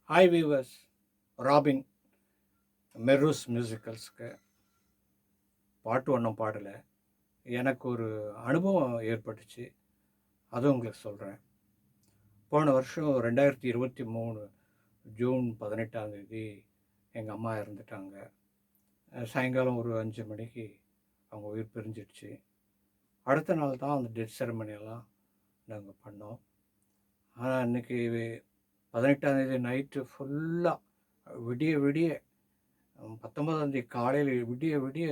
Hi viewers. Robin மெர்ரூஸ் மியூசிக்கல்ஸ்க்கு பாட்டு ஒன்றும் பாடலை. எனக்கு ஒரு அனுபவம் ஏற்பட்டுச்சு, அதுவும் உங்களுக்கு சொல்கிறேன். போன வருஷம் 2023 ஜூன் 18ஆம் தேதி எங்கள் அம்மா இறந்துட்டாங்க. சாயங்காலம் ஒரு 5 மணிக்கு அவங்க உயிர் பிரிஞ்சிடுச்சு. அடுத்த நாள் தான் அந்த டெத் செரமனியெல்லாம் நாங்கள் பண்ணோம். ஆனால் அன்றைக்கி 18ஆம் தேதி நைட்டு ஃபுல்லாக விடிய விடிய 19ஆம் தேதி காலையில் விடிய விடிய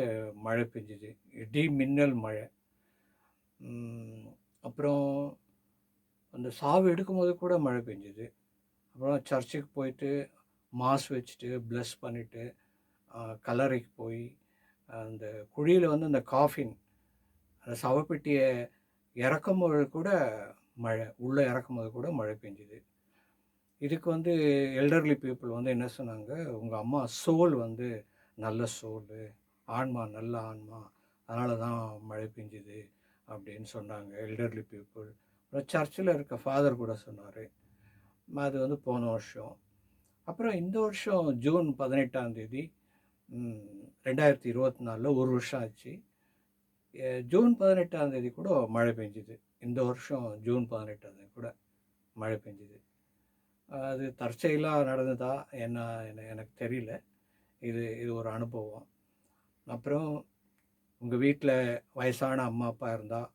மழை பெஞ்சுது, இடி மின்னல் மழை. அப்புறம் அந்த சாவு எடுக்கும்போது கூட மழை பெஞ்சுது. அப்புறம் சர்ச்சுக்கு போயிட்டு மாஸ் வச்சுட்டு ப்ளஸ் பண்ணிவிட்டு கல்லறைக்கு போய் அந்த குழியில் வந்து அந்த காஃபின், அந்த சவப்பெட்டியை இறக்கும்போது கூட மழை, உள்ளே இறக்கும்போது கூட மழை பெஞ்சுது. இதுக்கு வந்து எல்டர்லி பீப்புள் வந்து என்ன சொன்னாங்க, உங்கள் அம்மா சோல் வந்து நல்ல சோல், ஆன்மா நல்ல ஆன்மா, அதனால தான் மழை பெஞ்சுது அப்படின்னு சொன்னாங்க எல்டர்லி பீப்புள். அப்புறம் சர்ச்சில் இருக்க ஃபாதர் கூட சொன்னார். அது வந்து போன வருஷம். அப்புறம் இந்த வருஷம் ஜூன் 18ஆம் தேதி 2024 ஒரு வருஷம் ஆச்சு. ஜூன் 18ஆம் தேதி கூட மழை பெஞ்சுது. இந்த வருஷம் ஜூன் 18ஆம் தேதி கூட மழை பெஞ்சுது. அது தற்செயலாக நடந்ததா என்ன எனக்கு தெரியல. இது ஒரு அனுபவம். அப்புறம் உங்கள் வீட்டில் வயசான அம்மா அப்பா இருந்தால்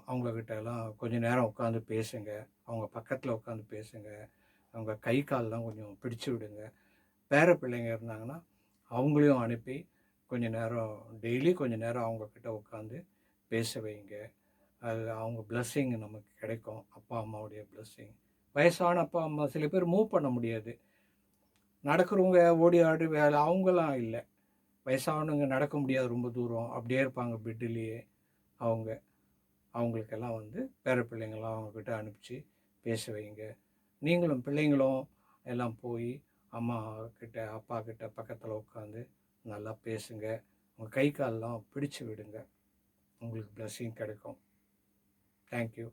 அவங்கக்கிட்ட எல்லாம் கொஞ்சம் நேரம் உட்காந்து பேசுங்க, அவங்க பக்கத்தில் உட்காந்து பேசுங்க, அவங்க கை கால்லாம் கொஞ்சம் பிடிச்சி விடுங்க. பேர பிள்ளைங்க இருந்தாங்கன்னா அவங்களையும் அனுப்பி கொஞ்சம் நேரம் டெய்லி கொஞ்சம் நேரம் அவங்கக்கிட்ட உட்காந்து பேச வைங்க. அது அவங்க பிளஸ்ஸிங் நமக்கு கிடைக்கும், அப்பா அம்மாவுடைய பிளஸ்ஸிங். வயசான அப்பா அம்மா சில பேர் மூவ் பண்ண முடியாது, நடக்கிறவங்க ஓடி ஆடி வேலை, அவங்களாம் இல்லை. வயசானவங்க நடக்க முடியாது, ரொம்ப தூரம் அப்படியே இருப்பாங்க பெட்டிலேயே. அவங்களுக்கெல்லாம் வந்து பேர பிள்ளைங்களாம் அவங்கக்கிட்ட அனுப்பிச்சி பேச வைங்க. நீங்களும் பிள்ளைங்களும் எல்லாம் போய் அம்மா கிட்ட அப்பா கிட்ட பக்கத்தில் உட்காந்து நல்லா பேசுங்க. உங்கள் கை காலெலாம் பிடிச்சி விடுங்க, உங்களுக்கு பிளஸ்ஸிங் கிடைக்கும். தேங்க்யூ.